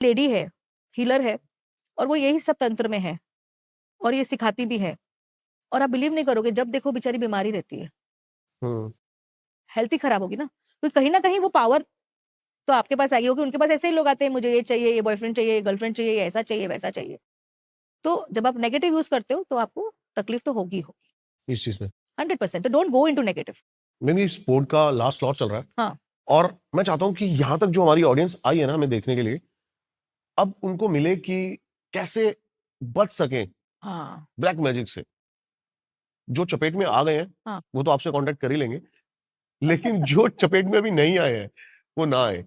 Lady है, healer है, और वो यही सब तंत्र में है और ये सिखाती भी है। और आप बिलीव नहीं करोगे, जब देखो बेचारी बीमारी रहती है, हेल्थ ही खराब होगी ना, तो कहीं ना कहीं वो पावर तो आपके पास आई होगी। उनके पास ऐसे ही लोग आते हैं, मुझे ये चाहिए, ये बॉयफ्रेंड चाहिए, ये गर्लफ्रेंड चाहिए, ये ऐसा चाहिए, वैसा चाहिए। तो जब आप नेगेटिव यूज करते हो तो आपको तकलीफ तो होगी होगी इस चीज में 100%। तो डोंट गो इनटू नेगेटिव। मेरी स्पोर्ट का लास्ट स्लॉट चल रहा है, हाँ, और मैं चाहता हूं कि यहां तक जो हमारी ऑडियंस आई है ना हमें देखने के लिए, अब उनको मिले कि कैसे बच सकें हाँ, ब्लैक मैजिक से। जो चपेट में आ गए हैं हाँ। वो तो आपसे कांटेक्ट कर ही लेंगे, लेकिन जो चपेट में अभी नहीं आए हैं वो ना आए।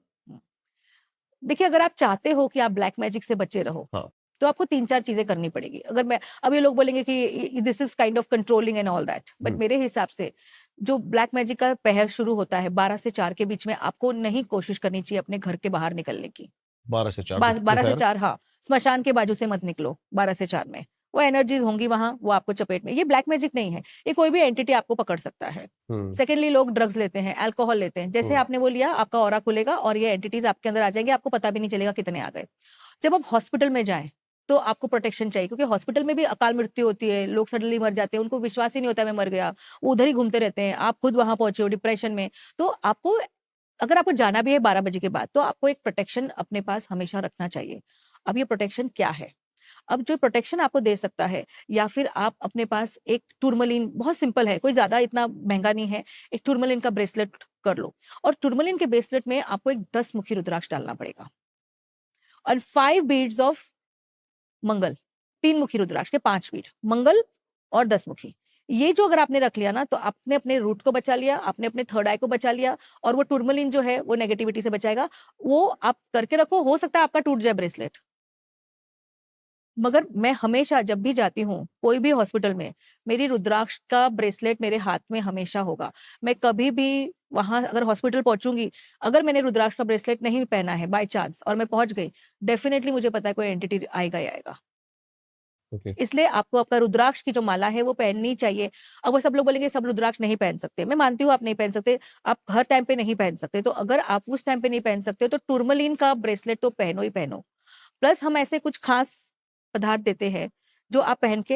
देखिए, अगर आप चाहते हो कि आप ब्लैक मैजिक से बचे रहो, हाँ। तो आपको 3-4 चीजें करनी पड़ेगी। अगर मैं अब ये लोग बोलेंगे कि this is kind of controlling and all that, but मेरे हिसाब से जो ब्लैक मैजिक का पहर शुरू होता है 12 से 4 के बीच में, आपको नहीं कोशिश करनी चाहिए अपने घर के बाहर निकलने की। 12 से 4 12 से दोपहर। 4, हाँ, स्मशान के बाजू से मत निकलो 12 से 4 में। वो एनर्जीज होंगी वहां, वो आपको चपेट में, ये ब्लैक मैजिक नहीं है, ये कोई भी एंटिटी आपको पकड़ सकता है। सेकेंडली, लोग ड्रग्स लेते हैं, अल्कोहल लेते हैं, जैसे आपने वो लिया, आपका ऑरा खुलेगा और ये एंटिटीज आपके अंदर आ जाएंगे, आपको पता भी नहीं चलेगा कितने आ गए। जब आप हॉस्पिटल में जाएं तो आपको प्रोटेक्शन चाहिए, क्योंकि हॉस्पिटल में भी अकाल मृत्यु होती है, लोग सडनली मर जाते हैं, उनको विश्वास ही नहीं होता मैं मर गया, वो उधर ही घूमते रहते हैं, आप खुद वहां पहुंचे हो डिप्रेशन में। तो आपको, अगर आपको जाना भी है 12 बजे के बाद, तो आपको एक प्रोटेक्शन अपने पास हमेशा रखना चाहिए। अब ये प्रोटेक्शन क्या है? अब जो प्रोटेक्शन आपको दे सकता है, या फिर आप अपने पास एक टूरमलिन, बहुत सिंपल है, कोई ज्यादा इतना महंगा नहीं है, एक टूरमलिन का ब्रेसलेट कर लो। और टूरमलिन के ब्रेसलेट में आपको एक 10 मुखी रुद्राक्ष डालना पड़ेगा, और 5 बीड्स ऑफ मंगल, 3 मुखी रुद्राक्ष के 5 बीड मंगल और 10 मुखी। ये जो अगर आपने रख लिया ना, तो आपने अपने रूट को बचा लिया, आपने अपने थर्ड आई को बचा लिया, और वो टूरमलिन जो है वो नेगेटिविटी से बचाएगा। वो आप करके रखो, हो सकता है आपका टूट जाए ब्रेसलेट, मगर मैं हमेशा जब भी जाती हूँ कोई भी हॉस्पिटल में, मेरी रुद्राक्ष का ब्रेसलेट मेरे हाथ में हमेशा होगा। मैं कभी भी वहां अगर हॉस्पिटल पहुंचूंगी, अगर मैंने रुद्राक्ष का ब्रेसलेट नहीं पहना है बाय चांस और मैं पहुंच गई, डेफिनेटली मुझे पता है कोई एंटिटी आएगा ही आएगा। इसलिए आपको आपका रुद्राक्ष की जो माला है वो पहननी चाहिए। अब वो सब लोग बोलेंगे सब रुद्राक्ष नहीं पहन सकते, मैं मानती हूँ आप नहीं पहन सकते, आप हर टाइम पे नहीं पहन सकते, तो अगर आप उस टाइम पे नहीं पहन सकते हो तो टूरमलिन का ब्रेसलेट तो पहनो ही पहनो। प्लस हम ऐसे कुछ खास पदार्थ देते हैं जो आप पहन के,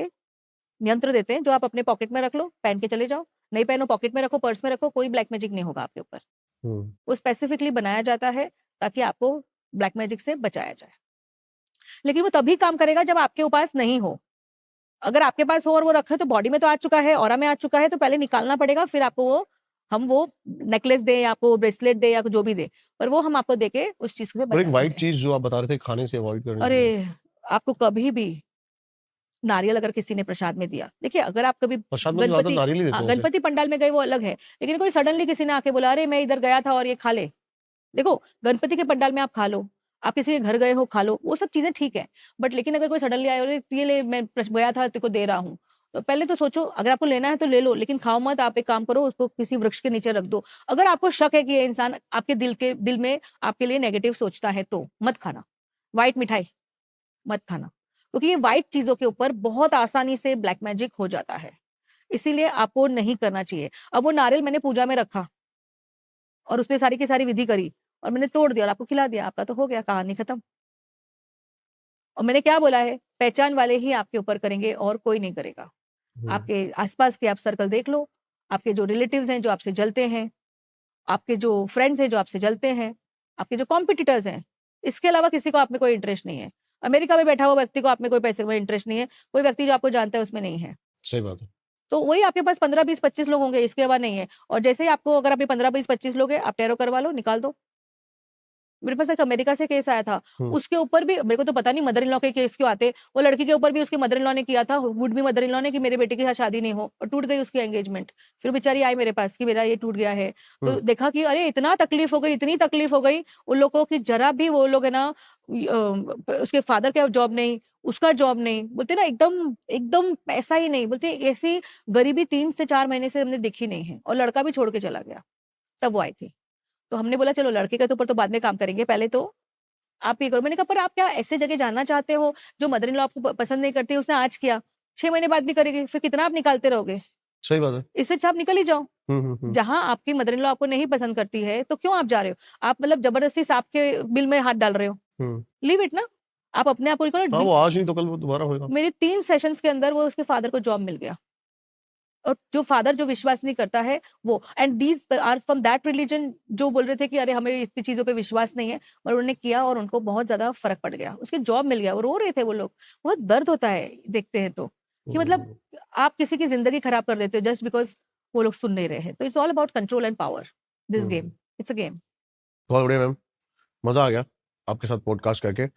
यंत्र देते हैं जो आप अपने पॉकेट में रख लो, पहन के चले जाओ, नहीं पहनो पॉकेट में रखो, पर्स में रखो, कोई ब्लैक मैजिक नहीं होगा आपके ऊपर। वो स्पेसिफिकली बनाया जाता है ताकि आपको ब्लैक मैजिक से बचाया जाए, लेकिन वो तभी काम करेगा जब आपके पास नहीं हो। अगर आपके पास हो और वो रखे तो बॉडी में तो आ चुका है, ऑरा में आ चुका है, तो पहले निकालना पड़ेगा, फिर आपको वो नेकलेस दे या आपको ब्रेसलेट दे या जो भी दे, पर वो हम आपको देके उस चीज से और एक बचाते वाइट हैं। चीज जो आप बता रहे थे खाने से अवॉइड करनी अरे, चाहिए। आपको कभी भी नारियल अगर किसी ने प्रसाद में दिया, देखिए अगर आप कभी प्रसाद में तो ज्यादा गणपति, नारियल ही देते हाँ, हैं उसे। गणपति पंडाल में गए वो अलग है, लेकिन कोई सडनली किसी ने आके बोला अरे मैं इधर गया था और ये खा ले, देखो गणपति के पंडाल में आप खा लो, आप किसी के घर गए हो खा लो, वो सब चीजें ठीक है, बट लेकिन अगर कोई सडनली आए बोले ये ले मैं गया था तेरे को दे रहा हूँ, तो पहले तो सोचो, अगर आपको लेना है तो ले लो, लेकिन खाओ मत। आप एक काम करो, उसको किसी वृक्ष के नीचे रख दो। अगर आपको शक है कि ये इंसान आपके दिल में आपके लिए नेगेटिव सोचता है तो मत खाना, व्हाइट मिठाई मत खाना, क्योंकि ये व्हाइट चीजों के ऊपर बहुत आसानी से ब्लैक मैजिक हो जाता है, इसीलिए आपको नहीं करना चाहिए। अब वो नारियल मैंने पूजा में रखा और उसमें सारी की सारी विधि करी और मैंने तोड़ दिया और आपको खिला दिया, आपका तो हो गया, कहानी खत्म। और मैंने क्या बोला है, पहचान वाले ही आपके ऊपर करेंगे और कोई नहीं करेगा। आपके आसपास के आप सर्कल देख लो, आपके जो रिलेटिव्स हैं जो आपसे जलते हैं, आपके जो फ्रेंड्स हैं जो आपसे जलते हैं, आपके जो कॉम्पिटिटर्स हैं, इसके अलावा किसी को आप में कोई इंटरेस्ट नहीं है। अमेरिका में बैठा हुआ व्यक्ति को आप में कोई पैसे में इंटरेस्ट नहीं है, कोई व्यक्ति जो आपको जानता है उसमें नहीं है। सही बात है। तो वही आपके पास 15, 20, 25 लोग होंगे, इसके अलावा नहीं है। और जैसे ही आपको, अगर आप ये 15, 20, 25 लोग हैं, आप टैरो करवा लो, निकाल दो। मेरे पास एक अमेरिका से केस आया था, उसके ऊपर भी मेरे को तो पता नहीं मदर इन लॉ के केस क्यों आते, वो लड़की के ऊपर भी उसके मदर इन लॉ ने किया था, वुड भी मदर इन लॉ ने, कि मेरे बेटे के साथ शादी नहीं हो, और टूट गई उसकी एंगेजमेंट। फिर बेचारी आई मेरे पास कि मेरा ये टूट गया है, तो देखा कि अरे इतना तकलीफ हो गई, इतनी तकलीफ हो गई उन लोगों की, जरा भी वो लोग है ना, उसके फादर का जॉब नहीं, उसका जॉब नहीं, बोलते ना एकदम एकदम पैसा ही नहीं, बोलते ऐसी गरीबी 3 से 4 महीने से हमने देखी नहीं है, और लड़का भी छोड़ के चला गया, तब वो आई थी। तो हमने बोला चलो लड़के के ऊपर तो बाद में काम करेंगे, पहले तो आप ये करो। मैंने कहा पर आप क्या ऐसे जगह जानना चाहते हो जो मदर इन लॉ आपको पसंद नहीं करती, उसने आज किया 6 महीने बाद भी करेगी, फिर कितना आप निकालते रहोगे? सही बात है। इससे अच्छा आप निकल ही जाओ। जहां आपकी मदर इन लॉ आपको नहीं पसंद करती है तो क्यों आप जा रहे हो? आप मतलब जबरदस्ती सांप के बिल में हाथ डाल रहे हो। लीव इट ना, आप अपने आप को हाँ, करो। वो आज नहीं तो कल वो दोबारा होगा। मेरे 3 सेशंस के अंदर वो उसके फादर को जॉब मिल गया, और जो फादर जो विश्वास नहीं करता है वो, and these are from that religion, जो बोल रहे थे कि अरे हमें इतनी चीजों पे विश्वास नहीं है, और उन्होंने किया और उनको बहुत ज्यादा फर्क पड़ गया, उसकी जॉब मिल गया, वो रो रहे थे वो लोग। बहुत दर्द होता है देखते हैं तो, कि मतलब आप किसी की जिंदगी खराब कर देते हो जस्ट बिकॉज वो लोग सुन नहीं रहे हैं। तो it's all about control and power, this game, it's a game. बहुत बढ़िया मैम, मजा आ गया आपके साथ पॉडकास्ट करके।